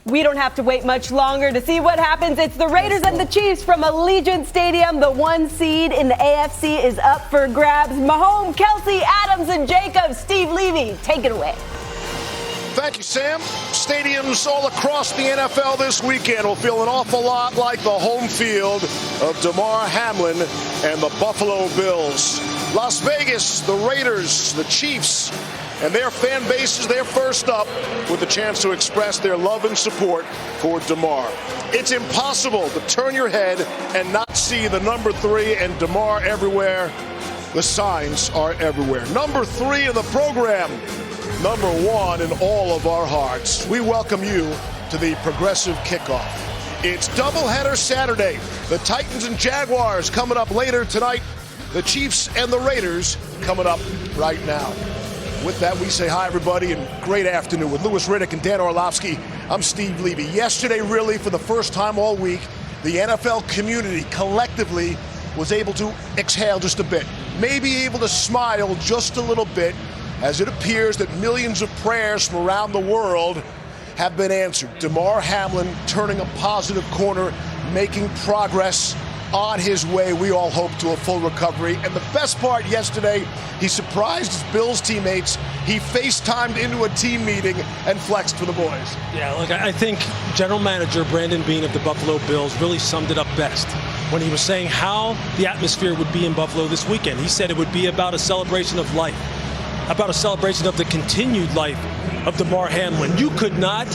We don't have to wait much longer to see what happens. It's the Raiders and the Chiefs from Allegiant Stadium. The 1 seed in the AFC is up for grabs. Mahomes, Kelsey, Adams, and Jacobs. Steve Levy, take it away. Thank you, Sam. Stadiums all across the NFL this weekend will feel an awful lot like the home field of Damar Hamlin and the Buffalo Bills. Las Vegas, the Raiders, the Chiefs, and their fan bases, they're first up with the chance to express their love and support for Damar. It's impossible to turn your head and not see the number 3 and Damar everywhere. The signs are everywhere. Number 3 in the program. Number 1 in all of our hearts. We welcome you to the Progressive Kickoff. It's doubleheader Saturday. The Titans and Jaguars coming up later tonight. The Chiefs and the Raiders coming up right now. With that, we say hi, everybody, and great afternoon. With Louis Riddick and Dan Orlovsky, I'm Steve Levy. Yesterday, really, for the first time all week, the NFL community collectively was able to exhale just a bit. Maybe able to smile just a little bit, as it appears that millions of prayers from around the world have been answered. Damar Hamlin turning a positive corner, making progress on his way, we all hope, to a full recovery. And the best part yesterday, he surprised his Bills teammates. He FaceTimed into a team meeting and flexed for the boys. Yeah, look, I think General Manager Brandon Beane of the Buffalo Bills really summed it up best when he was saying how the atmosphere would be in Buffalo this weekend. He said it would be about a celebration of life, about a celebration of the continued life of Damar Hamlin. You could not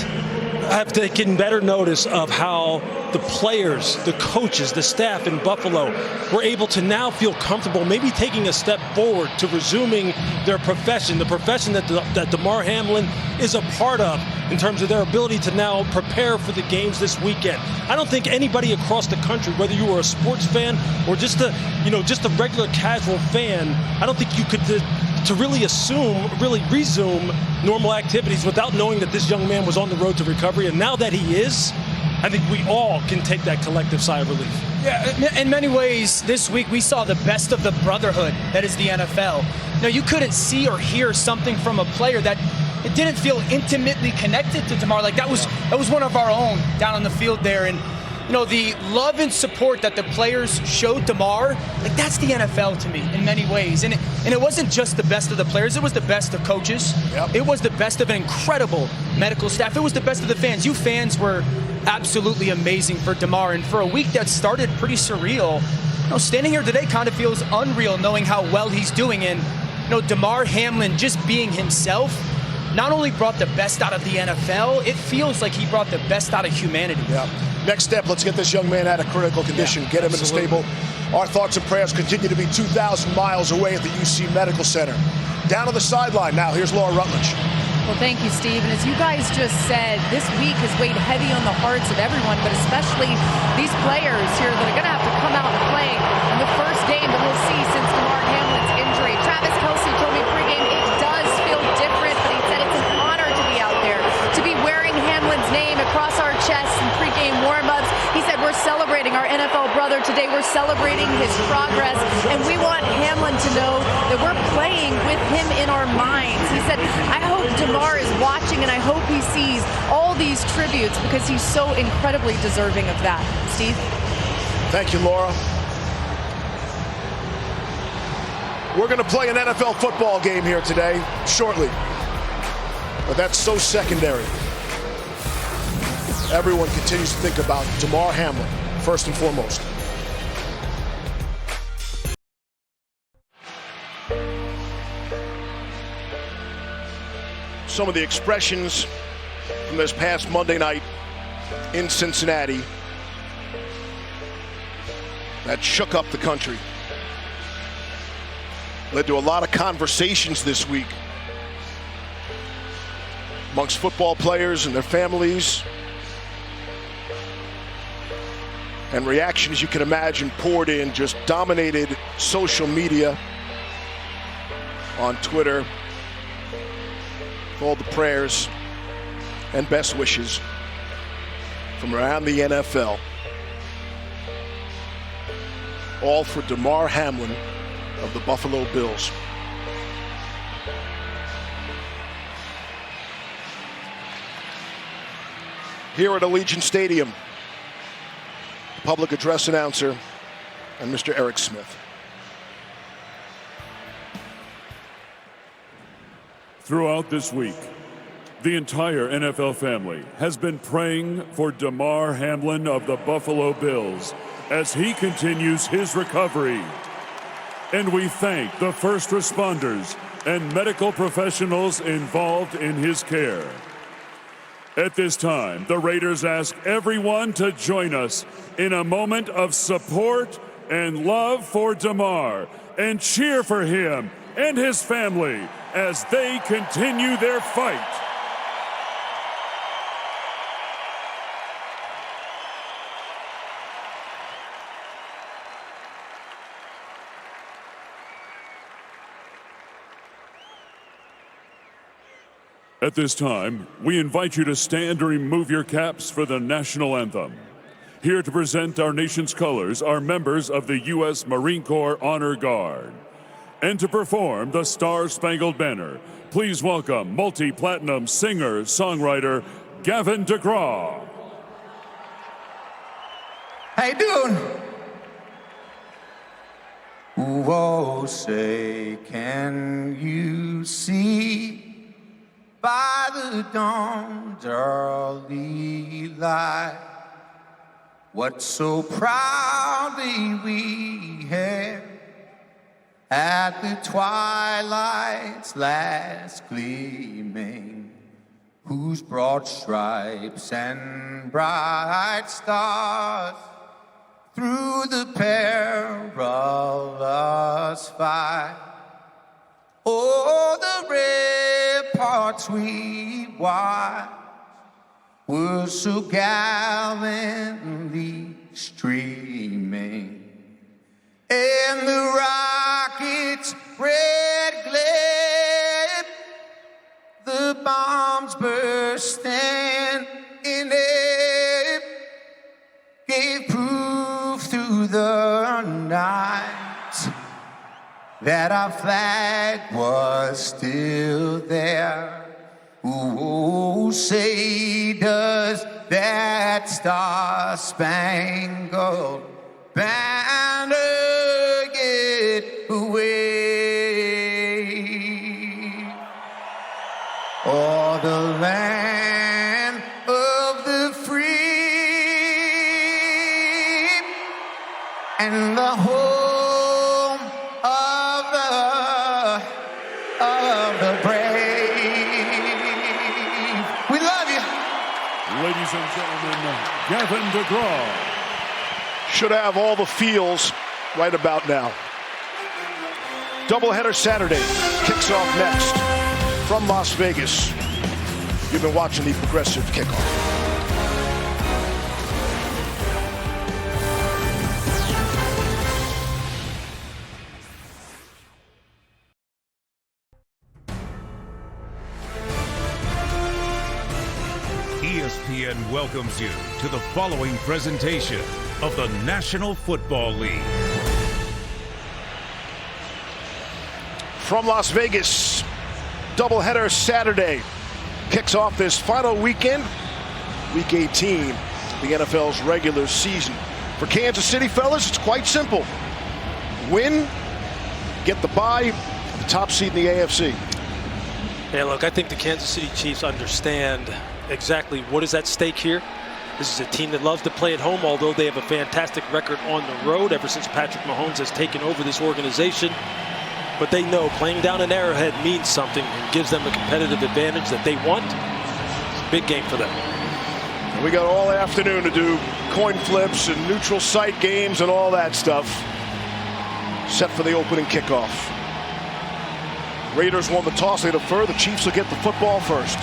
have taken better notice of how the players, the coaches, the staff in Buffalo were able to now feel comfortable, maybe taking a step forward to resuming their profession, the profession that Damar Hamlin is a part of in terms of their ability to now prepare for the games this weekend. I don't think anybody across the country, whether you were a sports fan or just a regular casual fan, I don't think you could to really resume normal activities without knowing that this young man was on the road to recovery. And now that he is, I think we all can take that collective sigh of relief. Yeah, in many ways, this week we saw the best of the brotherhood that is the NFL. Now, you couldn't see or hear something from a player that it didn't feel intimately connected to Damar. Like that was one of our own down on the field there. And the love and support that the players showed Damar, like that's the NFL to me in many ways. And it wasn't just the best of the players, it was the best of coaches. Yep. It was the best of an incredible medical staff. It was the best of the fans. You fans were absolutely amazing for Damar. And for a week that started pretty surreal, standing here today kind of feels unreal knowing how well he's doing. And Damar Hamlin just being himself not only brought the best out of the NFL, it feels like he brought the best out of humanity. Yeah. Next step, let's get this young man out of critical condition, get him absolutely. in the stable. Our thoughts and prayers continue to be 2,000 miles away at the UC Medical Center. Down to the sideline now, here's Laura Rutledge. Well, thank you, Steve. And as you guys just said, this week has weighed heavy on the hearts of everyone, but especially these players here that are going to have to come out and play in the first game that we'll see since Damar Hamlin's injury. Travis Kelce told me pregame it does feel different, but he said it's an honor to be out there, to be wearing Hamlin's name across our chests in pregame warm-ups. He said we're celebrating our NFL brother today. We're celebrating his progress, and we want Hamlin to know that we're playing with him in our minds. He said, I hope Damar is watching, and I hope he sees all these tributes because he's so incredibly deserving of that. Steve? Thank you, Laura. We're going to play an NFL football game here today, shortly. But that's so secondary. Everyone continues to think about Damar Hamlin, first and foremost. Some of the expressions from this past Monday night in Cincinnati that shook up the country. Led to a lot of conversations this week amongst football players and their families. And reactions you can imagine poured in, just dominated social media, on Twitter, with all the prayers and best wishes from around the NFL. All for Damar Hamlin of the Buffalo Bills. here at Allegiant Stadium. Public address announcer and Mr. Eric Smith. Throughout this week, the entire NFL family has been praying for Damar Hamlin of the Buffalo Bills as he continues his recovery. And we thank the first responders and medical professionals involved in his care. At this time, the Raiders ask everyone to join us in a moment of support and love for Damar and cheer for him and his family as they continue their fight. At this time, we invite you to stand and remove your caps for the national anthem. Here to present our nation's colors are members of the U.S. Marine Corps Honor Guard. And to perform the Star-Spangled Banner, please welcome multi-platinum singer-songwriter Gavin DeGraw. How you doing? Whoa, say, can you see by the dawn's early light what so proudly we hailed at the twilight's last gleaming, whose broad stripes and bright stars through the perilous fight, oh, the ramparts we watched were so gallantly streaming, and the rocket's red glare, the bombs bursting in air, gave proof through the night that our flag was still there. Ooh, say does that star-spangled banner get away? O'er the land of the free and the home of the brave. We love you. Ladies and gentlemen, Gavin DeGraw. Should have all the feels right about now. Doubleheader Saturday kicks off next from Las Vegas. You've been watching the Progressive Kickoff. ESPN welcomes you to the following presentation of the National Football League. From Las Vegas, doubleheader Saturday kicks off this final weekend, Week 18, the NFL's regular season. For Kansas City, fellas, it's quite simple. Win, get the bye, the top seed in the AFC. Yeah, look, I think the Kansas City Chiefs understand exactly what is at stake here. This is a team that loves to play at home, although they have a fantastic record on the road ever since Patrick Mahomes has taken over this organization. But they know playing down in Arrowhead means something and gives them a competitive advantage that they want. It's a big game for them. And we got all afternoon to do coin flips and neutral site games and all that stuff. Set for the opening kickoff. Raiders won the toss. They defer. The Chiefs will get the football first.